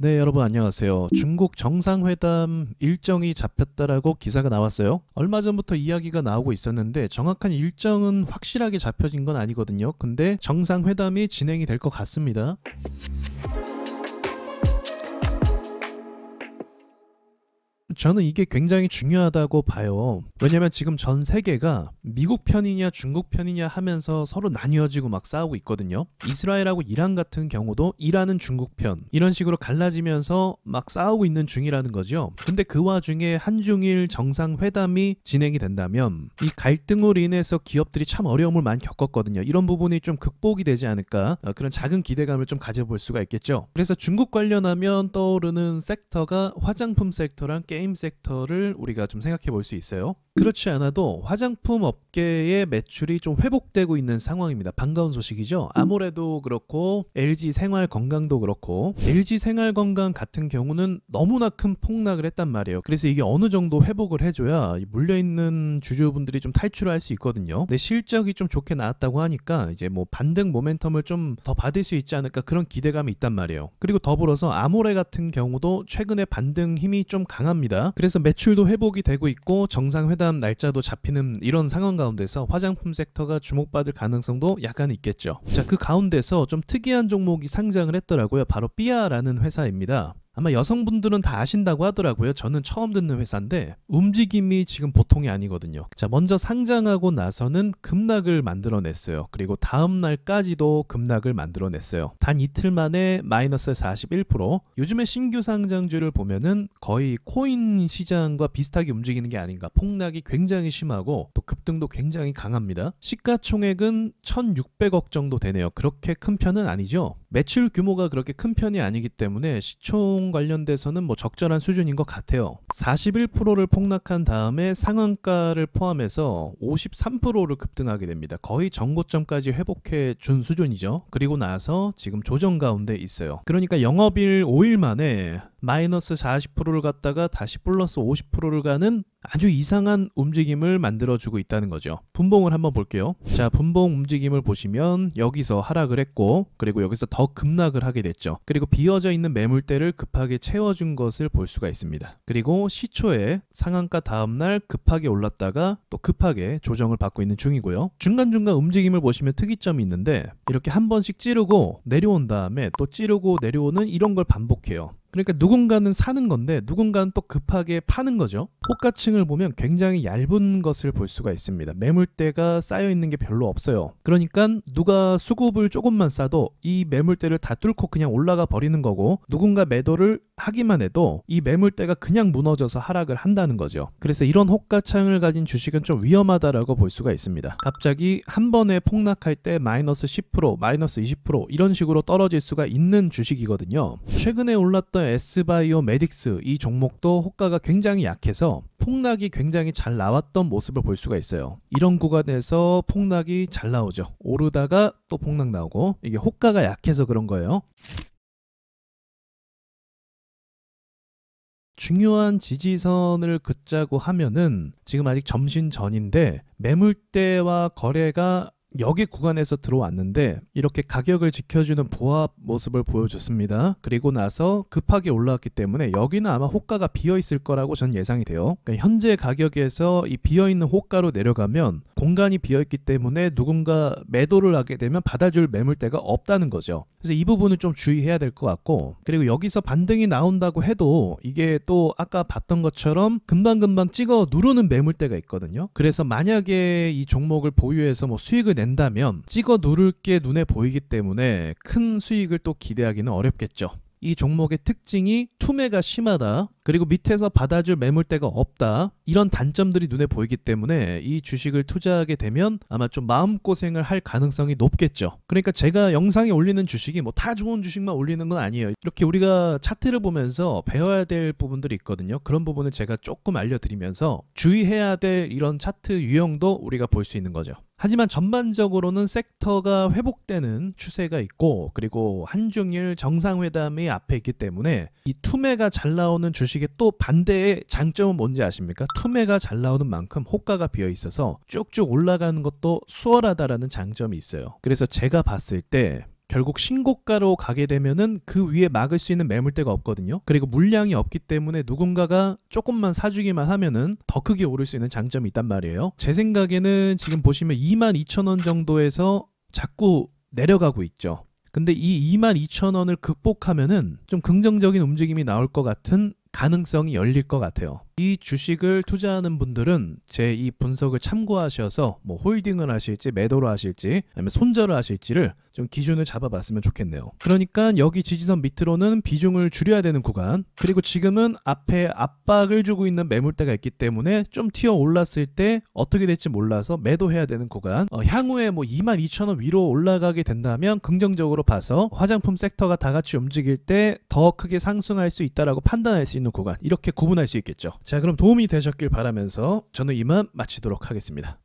네, 여러분 안녕하세요. 중국 정상회담 일정이 잡혔다라고 기사가 나왔어요. 얼마 전부터 이야기가 나오고 있었는데 정확한 일정은 확실하게 잡혀진 건 아니거든요. 근데 정상회담이 진행이 될 것 같습니다. 저는 이게 굉장히 중요하다고 봐요. 왜냐면 지금 전 세계가 미국 편이냐 중국 편이냐 하면서 서로 나뉘어지고 막 싸우고 있거든요. 이스라엘하고 이란 같은 경우도 이란은 중국 편, 이런 식으로 갈라지면서 막 싸우고 있는 중이라는 거죠. 근데 그 와중에 한중일 정상회담이 진행이 된다면 이 갈등으로 인해서 기업들이 참 어려움을 많이 겪었거든요. 이런 부분이 좀 극복이 되지 않을까, 그런 작은 기대감을 좀 가져볼 수가 있겠죠. 그래서 중국 관련하면 떠오르는 섹터가 화장품 섹터랑 게임 섹터를 우리가 좀 생각해 볼 수 있어요. 그렇지 않아도 화장품 업계의 매출이 좀 회복되고 있는 상황입니다. 반가운 소식이죠. 아모레도 그렇고 LG 생활건강도 그렇고, LG 생활건강 같은 경우는 너무나 큰 폭락을 했단 말이에요. 그래서 이게 어느 정도 회복을 해줘야 물려있는 주주분들이 좀 탈출할 수 있거든요. 내 실적이 좀 좋게 나왔다고 하니까 이제 뭐 반등 모멘텀을 좀 더 받을 수 있지 않을까, 그런 기대감이 있단 말이에요. 그리고 더불어서 아모레 같은 경우도 최근에 반등 힘이 좀 강합니다. 그래서 매출도 회복이 되고 있고 정상회담 날짜도 잡히는 이런 상황 가운데서 화장품 섹터가 주목받을 가능성도 약간 있겠죠. 자, 그 가운데서 좀 특이한 종목이 상장을 했더라고요. 바로 삐아라는 회사입니다. 아마 여성분들은 다 아신다고 하더라고요. 저는 처음 듣는 회사인데 움직임이 지금 보통이 아니거든요. 자, 먼저 상장하고 나서는 급락을 만들어냈어요. 그리고 다음 날까지도 급락을 만들어냈어요. 단 이틀 만에 마이너스 41%. 요즘에 신규 상장주를 보면은 거의 코인 시장과 비슷하게 움직이는 게 아닌가. 폭락이 굉장히 심하고 또 급등도 굉장히 강합니다. 시가총액은 1,600억 정도 되네요. 그렇게 큰 편은 아니죠. 매출 규모가 그렇게 큰 편이 아니기 때문에 시총 관련돼서는 뭐 적절한 수준인 것 같아요. 41%를 폭락한 다음에 상한가를 포함해서 53%를 급등하게 됩니다. 거의 전고점까지 회복해 준 수준이죠. 그리고 나서 지금 조정 가운데 있어요. 그러니까 영업일 5일 만에 마이너스 40%를 갔다가 다시 플러스 50%를 가는 아주 이상한 움직임을 만들어주고 있다는 거죠. 분봉을 한번 볼게요. 자, 분봉 움직임을 보시면 여기서 하락을 했고, 그리고 여기서 더 급락을 하게 됐죠. 그리고 비어져 있는 매물대를 급하게 채워준 것을 볼 수가 있습니다. 그리고 시초에 상한가 다음날 급하게 올랐다가 또 급하게 조정을 받고 있는 중이고요. 중간중간 움직임을 보시면 특이점이 있는데 이렇게 한 번씩 찌르고 내려온 다음에 또 찌르고 내려오는 이런 걸 반복해요. 그러니까 누군가는 사는 건데 누군가는 또 급하게 파는 거죠. 호가층을 보면 굉장히 얇은 것을 볼 수가 있습니다. 매물대가 쌓여 있는 게 별로 없어요. 그러니까 누가 수급을 조금만 싸도 이 매물대를 다 뚫고 그냥 올라가 버리는 거고, 누군가 매도를 하기만 해도 이 매물대가 그냥 무너져서 하락을 한다는 거죠. 그래서 이런 호가창을 가진 주식은 좀 위험하다라고 볼 수가 있습니다. 갑자기 한 번에 폭락할 때 마이너스 10%, 마이너스 20% 이런 식으로 떨어질 수가 있는 주식이거든요. 최근에 올랐던 S바이오 메딕스 이 종목도 호가가 굉장히 약해서 폭락이 굉장히 잘 나왔던 모습을 볼 수가 있어요. 이런 구간에서 폭락이 잘 나오죠. 오르다가 또 폭락 나오고, 이게 호가가 약해서 그런 거예요. 중요한 지지선을 긋자고 하면은 지금 아직 점심 전인데 매물대와 거래가 여기 구간에서 들어왔는데 이렇게 가격을 지켜주는 보합 모습을 보여줬습니다. 그리고 나서 급하게 올라왔기 때문에 여기는 아마 호가가 비어있을 거라고 전 예상이 돼요. 그러니까 현재 가격에서 이 비어있는 호가로 내려가면 공간이 비어있기 때문에 누군가 매도를 하게 되면 받아줄 매물대가 없다는 거죠. 그래서 이 부분은 좀 주의해야 될 것 같고, 그리고 여기서 반등이 나온다고 해도 이게 또 아까 봤던 것처럼 금방금방 찍어 누르는 매물대가 있거든요. 그래서 만약에 이 종목을 보유해서 뭐 수익을 낸다면 찍어 누를 게 눈에 보이기 때문에 큰 수익을 또 기대하기는 어렵겠죠. 이 종목의 특징이 투매가 심하다, 그리고 밑에서 받아줄 매물대가 없다, 이런 단점들이 눈에 보이기 때문에 이 주식을 투자하게 되면 아마 좀 마음고생을 할 가능성이 높겠죠. 그러니까 제가 영상에 올리는 주식이 뭐 다 좋은 주식만 올리는 건 아니에요. 이렇게 우리가 차트를 보면서 배워야 될 부분들이 있거든요. 그런 부분을 제가 조금 알려드리면서 주의해야 될 이런 차트 유형도 우리가 볼 수 있는 거죠. 하지만 전반적으로는 섹터가 회복되는 추세가 있고, 그리고 한중일 정상회담이 앞에 있기 때문에 이 투매가 잘 나오는 주식의 또 반대의 장점은 뭔지 아십니까? 투매가 잘 나오는 만큼 호가가 비어 있어서 쭉쭉 올라가는 것도 수월하다라는 장점이 있어요. 그래서 제가 봤을 때 결국 신고가로 가게 되면은 그 위에 막을 수 있는 매물대가 없거든요. 그리고 물량이 없기 때문에 누군가가 조금만 사주기만 하면은 더 크게 오를 수 있는 장점이 있단 말이에요. 제 생각에는 지금 보시면 22,000원 정도에서 자꾸 내려가고 있죠. 근데 이 22,000원을 극복하면은 좀 긍정적인 움직임이 나올 것 같은 가능성이 열릴 것 같아요. 이 주식을 투자하는 분들은 제 이 분석을 참고하셔서 뭐 홀딩을 하실지 매도를 하실지 아니면 손절을 하실지를 좀 기준을 잡아봤으면 좋겠네요. 그러니까 여기 지지선 밑으로는 비중을 줄여야 되는 구간, 그리고 지금은 앞에 압박을 주고 있는 매물대가 있기 때문에 좀 튀어 올랐을 때 어떻게 될지 몰라서 매도해야 되는 구간, 향후에 뭐 22,000원 위로 올라가게 된다면 긍정적으로 봐서 화장품 섹터가 다 같이 움직일 때 더 크게 상승할 수 있다라고 판단할 수 있는 구간, 이렇게 구분할 수 있겠죠. 자, 그럼 도움이 되셨길 바라면서 저는 이만 마치도록 하겠습니다.